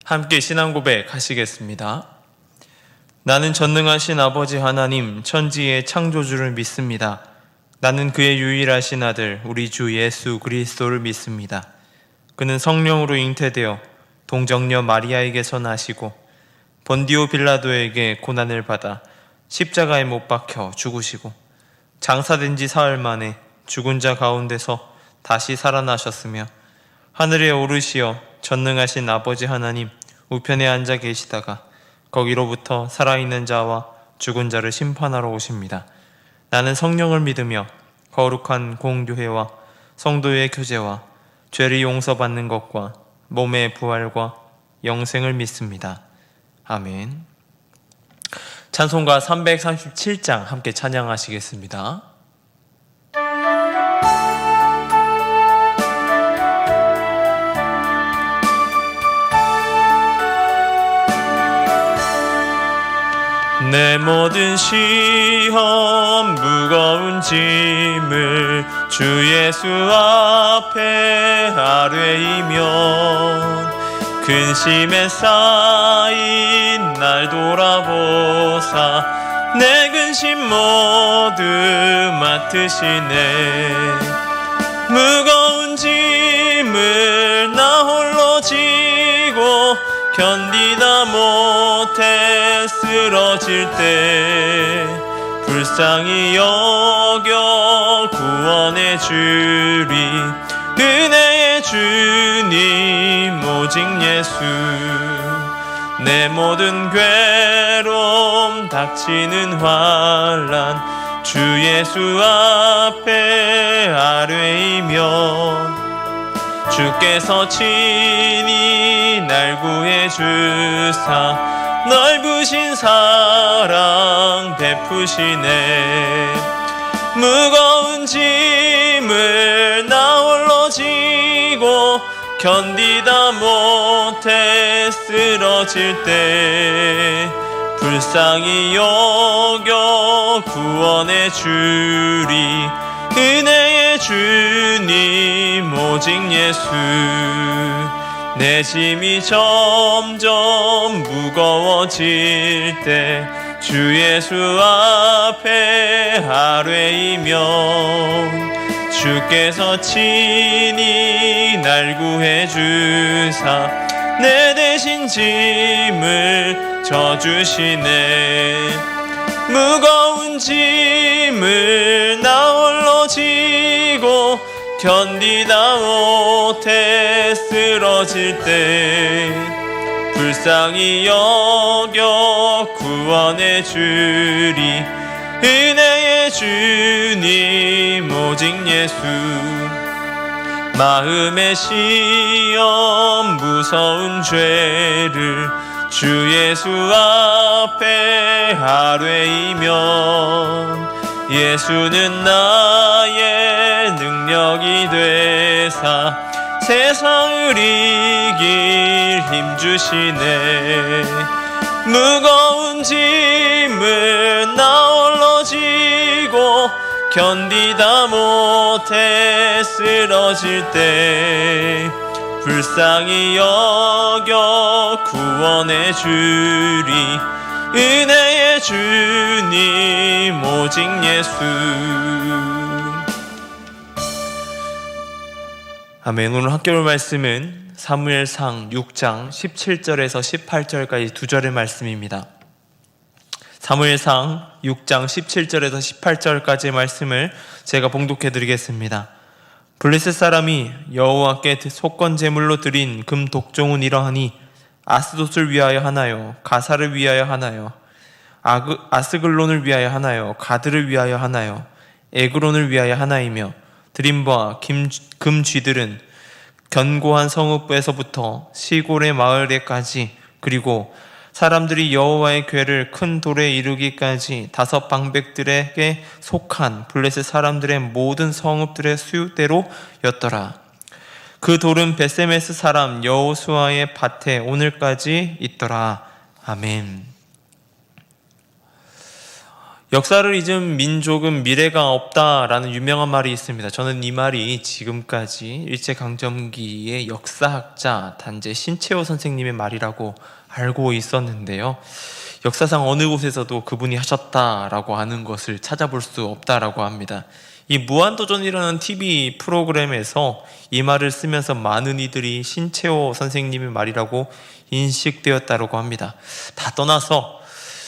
함께 신앙 고백 하시겠습니다. 나는 전능하신 아버지 하나님 천지의 창조주를 믿습니다. 나는 그의 유일하신 아들 우리 주 예수 그리스도를 믿습니다. 그는 성령으로 잉태되어 동정녀 마리아에게서 나시고 본디오 빌라도에게 고난을 받아 십자가에 못 박혀 죽으시고 장사된 지 사흘 만에 죽은 자 가운데서 다시 살아나셨으며 하늘에 오르시어 전능하신 아버지 하나님 우편에 앉아 계시다가 거기로부터 살아있는 자와 죽은 자를 심판하러 오십니다. 나는 성령을 믿으며 거룩한 공교회와 성도의 교제와 죄를 용서받는 것과 몸의 부활과 영생을 믿습니다. 아멘. 찬송가 337장 함께 찬양하시겠습니다. 내 모든 시험 무거운 짐을 주 예수 앞에 아뢰이면 근심에 쌓인 날 돌아보사 내 근심 모두 맡으시네. 무거운 짐을 나 홀로 지고 견디다 못해 쓰러질 때 불쌍히 여겨 구원해 주리. 은혜의 주님 오직 예수. 내 모든 괴로움 닥치는 환난 주 예수 앞에 아뢰이면 주께서 친히 날 구해 주사 넓으신 사랑 베푸시네. 무거운 짐을 나 홀로 지고 견디다 못해 쓰러질 때 불쌍히 여겨 구원해 주리. 은혜의 주님 오직 예수. 내 짐이 점점 무거워질 때 주 예수 앞에 아뢰이면 주께서 친히 날 구해 주사 내 대신 짐을 져주시네. 무거운 짐을 나 홀로 지고 견디다 못해 쓰러질 때 불쌍히 여겨 구원해 주리. 은혜의 주님 오직 예수. 마음의 시험 무서운 죄를 주 예수 앞에 아뢰이면 예수는 나의 능력이 되사 세상을 이길 힘 주시네. 무거운 짐을 나 홀로 지고 견디다 못해 쓰러질 때 불쌍히 여겨 구원해 주리. 은혜의 주님 오직 예수. 아멘. 오늘 학교의 말씀은 사무엘상 6장 17절에서 18절까지 2절의 말씀입니다. 사무엘상 6장 17절에서 18절까지의 말씀을 제가 봉독해 드리겠습니다. 블레셋 사람이 여호와께 속건 제물로 드린 금 독종은 이러하니 아스돗을 위하여 하나요, 가사를 위하여 하나요, 아스글론을 위하여 하나요, 가드를 위하여 하나요, 에그론을 위하여 하나이며 드린 바 금 쥐들은 견고한 성읍에서부터 시골의 마을에까지 그리고 사람들이 여호와의 궤를 큰 돌에 이르기까지 5 방백들에게 속한 블레셋 사람들의 모든 성읍들의 수대로였더라. 그 돌은 베세메스 사람 여호수아의 밭에 오늘까지 있더라. 아멘. 역사를 잊은 민족은 미래가 없다라는 유명한 말이 있습니다. 저는 이 말이 지금까지 일제강점기의 역사학자 단재 신채호 선생님의 말이라고 알고 있었는데요. 역사상 어느 곳에서도 그분이 하셨다라고 하는 것을 찾아볼 수 없다라고 합니다. 이 무한도전이라는 TV 프로그램에서 이 말을 쓰면서 많은 이들이 신채호 선생님의 말이라고 인식되었다고 합니다. 다 떠나서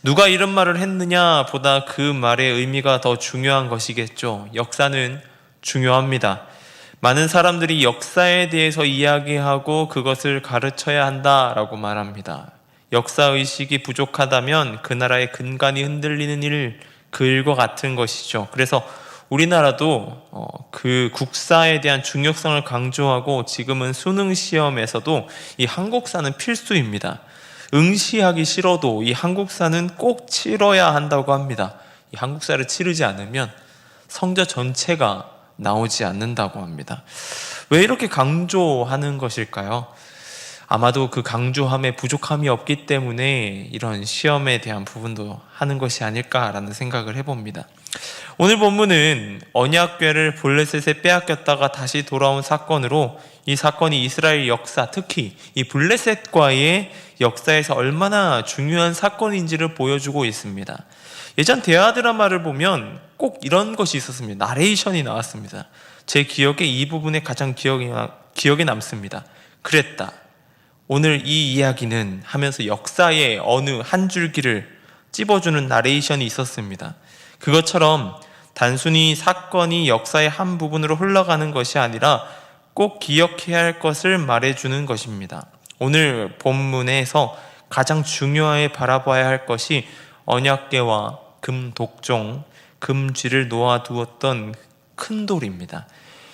누가 이런 말을 했느냐 보다 그 말의 의미가 더 중요한 것이겠죠. 역사는 중요합니다. 많은 사람들이 역사에 대해서 이야기하고 그것을 가르쳐야 한다라고 말합니다. 역사의식이 부족하다면 그 나라의 근간이 흔들리는 그 일과 같은 것이죠. 그래서 우리나라도 그 국사에 대한 중요성을 강조하고 지금은 수능 시험에서도 이 한국사는 필수입니다. 응시하기 싫어도 이 한국사는 꼭 치러야 한다고 합니다. 이 한국사를 치르지 않으면 성적 전체가 나오지 않는다고 합니다. 왜 이렇게 강조하는 것일까요? 아마도 그 강조함에 부족함이 없기 때문에 이런 시험에 대한 부분도 하는 것이 아닐까라는 생각을 해봅니다. 오늘 본문은 언약궤를 블레셋에 빼앗겼다가 다시 돌아온 사건으로 이 사건이 이스라엘 역사, 특히 이 블레셋과의 역사에서 얼마나 중요한 사건인지를 보여주고 있습니다. 예전 대화 드라마를 보면 꼭 이런 것이 있었습니다. 나레이션이 나왔습니다. 제 기억에 이 부분에 가장 기억에 남습니다. 그랬다. 오늘 이 이야기는 하면서 역사의 어느 한 줄기를 찝어주는 나레이션이 있었습니다. 그것처럼 단순히 사건이 역사의 한 부분으로 흘러가는 것이 아니라 꼭 기억해야 할 것을 말해주는 것입니다. 오늘 본문에서 가장 중요하게 바라봐야 할 것이 언약궤와 금독종, 금쥐를 놓아두었던 큰 돌입니다.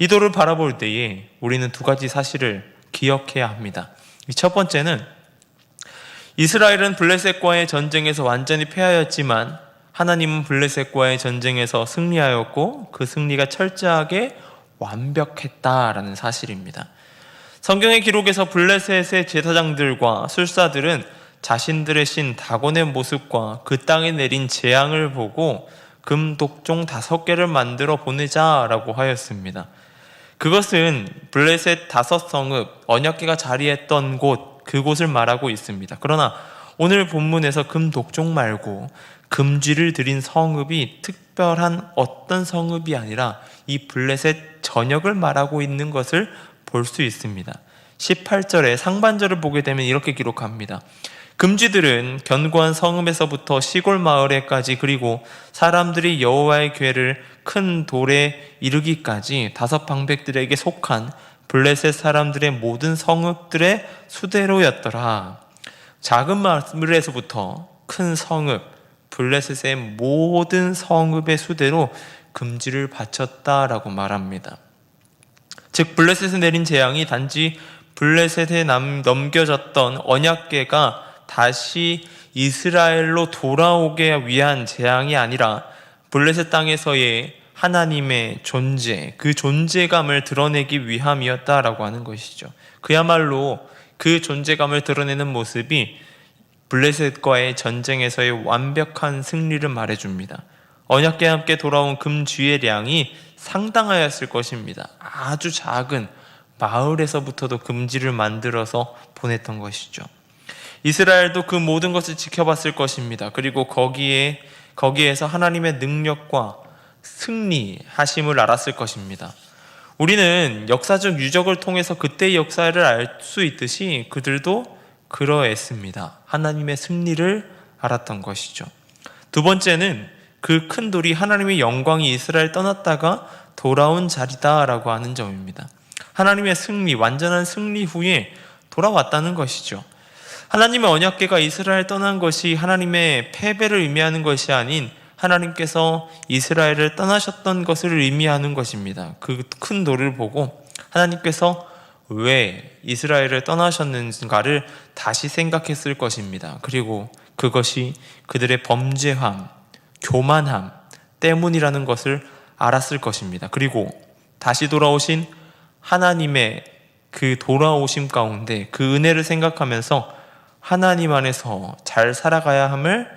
이 돌을 바라볼 때에 우리는 두 가지 사실을 기억해야 합니다. 첫 번째는 이스라엘은 블레셋과의 전쟁에서 완전히 패하였지만 하나님은 블레셋과의 전쟁에서 승리하였고 그 승리가 철저하게 완벽했다라는 사실입니다. 성경의 기록에서 블레셋의 제사장들과 술사들은 자신들의 신 다곤의 모습과 그 땅에 내린 재앙을 보고 금독종 5개를 만들어 보내자라고 하였습니다. 그것은 블레셋 5성읍, 언약궤가 자리했던 곳, 그곳을 말하고 있습니다. 그러나 오늘 본문에서 금독종 말고 금쥐를 드린 성읍이 특별한 어떤 성읍이 아니라 이 블레셋 전역을 말하고 있는 것을 볼 수 있습니다. 18절의 상반절을 보게 되면 이렇게 기록합니다. 금쥐들은 견고한 성읍에서부터 시골 마을에까지 그리고 사람들이 여호와의 궤를 큰 돌에 이르기까지 5 방백들에게 속한 블레셋 사람들의 모든 성읍들의 수대로였더라. 작은 마을에서부터 큰 성읍, 블레셋의 모든 성읍의 수대로 금쥐를 바쳤다라고 말합니다. 즉 블레셋에 내린 재앙이 단지 블레셋에 넘겨졌던 언약궤가 다시 이스라엘로 돌아오게 위한 재앙이 아니라 블레셋 땅에서의 하나님의 존재, 그 존재감을 드러내기 위함이었다라고 하는 것이죠. 그야말로 그 존재감을 드러내는 모습이 블레셋과의 전쟁에서의 완벽한 승리를 말해줍니다. 언약궤와 함께 돌아온 금쥐의 량이 상당하였을 것입니다. 아주 작은 마을에서부터도 금쥐를 만들어서 보냈던 것이죠. 이스라엘도 그 모든 것을 지켜봤을 것입니다. 그리고 거기에서 하나님의 능력과 승리하심을 알았을 것입니다. 우리는 역사적 유적을 통해서 그때의 역사를 알 수 있듯이 그들도 그러했습니다. 하나님의 승리를 알았던 것이죠. 두 번째는 그 큰 돌이 하나님의 영광이 이스라엘 떠났다가 돌아온 자리다라고 하는 점입니다. 하나님의 승리, 완전한 승리 후에 돌아왔다는 것이죠. 하나님의 언약궤가 이스라엘 떠난 것이 하나님의 패배를 의미하는 것이 아닌 하나님께서 이스라엘을 떠나셨던 것을 의미하는 것입니다. 그 큰 돌을 보고 하나님께서 왜 이스라엘을 떠나셨는가를 다시 생각했을 것입니다. 그리고 그것이 그들의 범죄함, 교만함 때문이라는 것을 알았을 것입니다. 그리고 다시 돌아오신 하나님의 그 돌아오심 가운데 그 은혜를 생각하면서 하나님 안에서 잘 살아가야 함을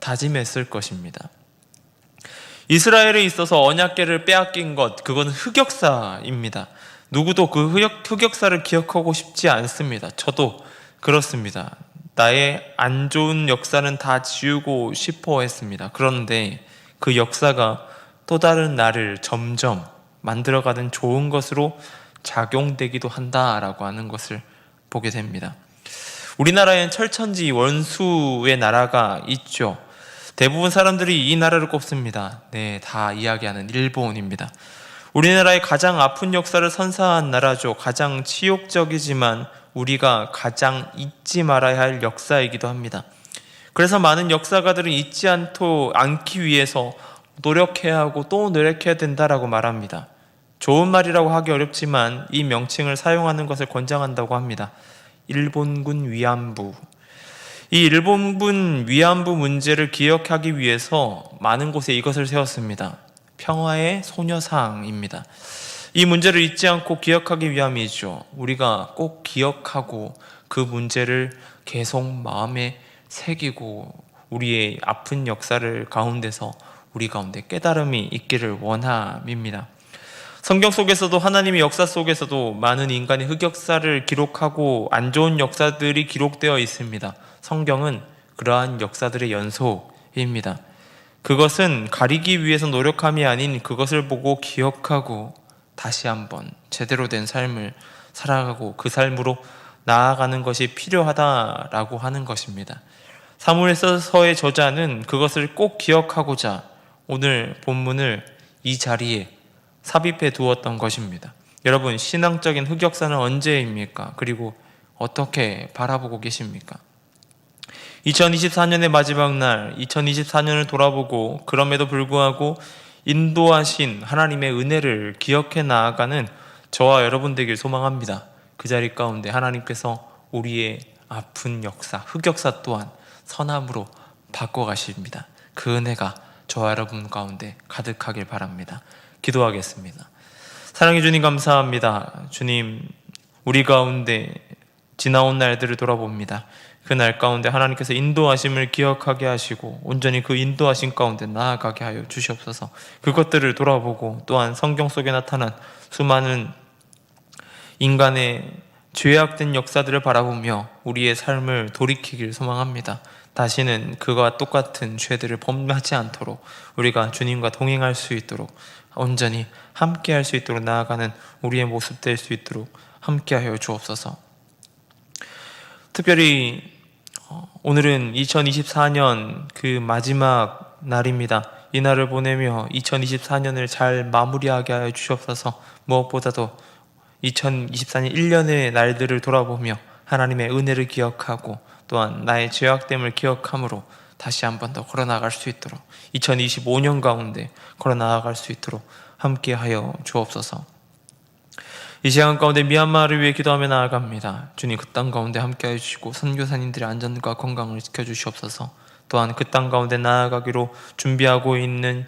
다짐했을 것입니다. 이스라엘에 있어서 언약궤를 빼앗긴 것, 그건 흑역사입니다. 누구도 그 흑역사를 기억하고 싶지 않습니다. 저도 그렇습니다. 나의 안 좋은 역사는 다 지우고 싶어 했습니다. 그런데 그 역사가 또 다른 나를 점점 만들어가는 좋은 것으로 작용되기도 한다라고 하는 것을 보게 됩니다. 우리나라엔 철천지 원수의 나라가 있죠. 대부분 사람들이 이 나라를 꼽습니다. 네, 다 이야기하는 일본입니다. 우리나라의 가장 아픈 역사를 선사한 나라죠. 가장 치욕적이지만 우리가 가장 잊지 말아야 할 역사이기도 합니다. 그래서 많은 역사가들은 잊지 않기 위해서 노력해야 하고 또 노력해야 된다라고 말합니다. 좋은 말이라고 하기 어렵지만 이 명칭을 사용하는 것을 권장한다고 합니다. 일본군 위안부. 이 일본군 위안부 문제를 기억하기 위해서 많은 곳에 이것을 세웠습니다. 평화의 소녀상입니다. 이 문제를 잊지 않고 기억하기 위함이죠. 우리가 꼭 기억하고 그 문제를 계속 마음에 새기고 우리의 아픈 역사를 가운데서 우리 가운데 깨달음이 있기를 원함입니다. 성경 속에서도 하나님의 역사 속에서도 많은 인간의 흑역사를 기록하고 안 좋은 역사들이 기록되어 있습니다. 성경은 그러한 역사들의 연속입니다. 그것은 가리기 위해서 노력함이 아닌 그것을 보고 기억하고 다시 한번 제대로 된 삶을 살아가고 그 삶으로 나아가는 것이 필요하다라고 하는 것입니다. 사무엘서의 저자는 그것을 꼭 기억하고자 오늘 본문을 이 자리에 삽입해 두었던 것입니다. 여러분, 신앙적인 흑역사는 언제입니까? 그리고 어떻게 바라보고 계십니까? 2024년의 마지막 날, 2024년을 돌아보고 그럼에도 불구하고 인도하신 하나님의 은혜를 기억해 나아가는 저와 여러분 되길 소망합니다. 그 자리 가운데 하나님께서 우리의 아픈 역사, 흑역사 또한 선함으로 바꿔가십니다. 그 은혜가 저와 여러분 가운데 가득하길 바랍니다. 기도하겠습니다. 사랑해 주님, 감사합니다. 주님, 우리 가운데 지나온 날들을 돌아봅니다. 그 날 가운데 하나님께서 인도하심을 기억하게 하시고 온전히 그 인도하심 가운데 나아가게 하여 주시옵소서. 그것들을 돌아보고 또한 성경 속에 나타난 수많은 인간의 죄악된 역사들을 바라보며 우리의 삶을 돌이키길 소망합니다. 다시는 그와 똑같은 죄들을 범하지 않도록 우리가 주님과 동행할 수 있도록 온전히 함께할 수 있도록 나아가는 우리의 모습 될 수 있도록 함께하여 주옵소서. 특별히 오늘은 2024년 그 마지막 날입니다. 이 날을 보내며 2024년을 잘 마무리하게 하여 주시옵소서. 무엇보다도 2024년 1년의 날들을 돌아보며 하나님의 은혜를 기억하고 또한 나의 죄악됨을 기억함으로 다시 한 번 더 걸어나갈 수 있도록 2025년 가운데 걸어나갈 수 있도록 함께하여 주옵소서. 이 시간 가운데 미얀마를 위해 기도하며 나아갑니다. 주님, 그 땅 가운데 함께해 주시고 선교사님들의 안전과 건강을 지켜주시옵소서. 또한 그 땅 가운데 나아가기로 준비하고 있는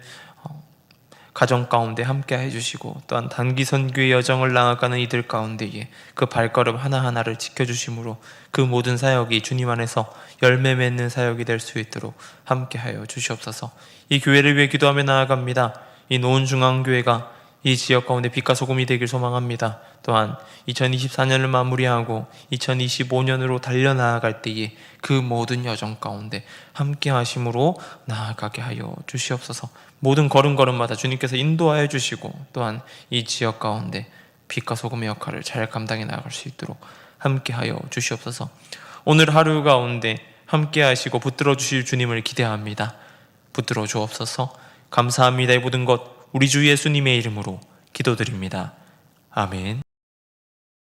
가정 가운데 함께해 주시고 또한 단기 선교의 여정을 나아가는 이들 가운데에 그 발걸음 하나하나를 지켜주심으로 그 모든 사역이 주님 안에서 열매 맺는 사역이 될 수 있도록 함께하여 주시옵소서. 이 교회를 위해 기도하며 나아갑니다. 이 노원중앙교회가 이 지역 가운데 빛과 소금이 되길 소망합니다. 또한 2024년을 마무리하고 2025년으로 달려나아갈 때에 그 모든 여정 가운데 함께 하심으로 나아가게 하여 주시옵소서. 모든 걸음걸음마다 주님께서 인도하여 주시고 또한 이 지역 가운데 빛과 소금의 역할을 잘 감당해 나아갈 수 있도록 함께 하여 주시옵소서. 오늘 하루 가운데 함께 하시고 붙들어 주실 주님을 기대합니다. 붙들어 주옵소서. 감사합니다. 이 모든 것 우리 주 예수님의 이름으로 기도드립니다. 아멘.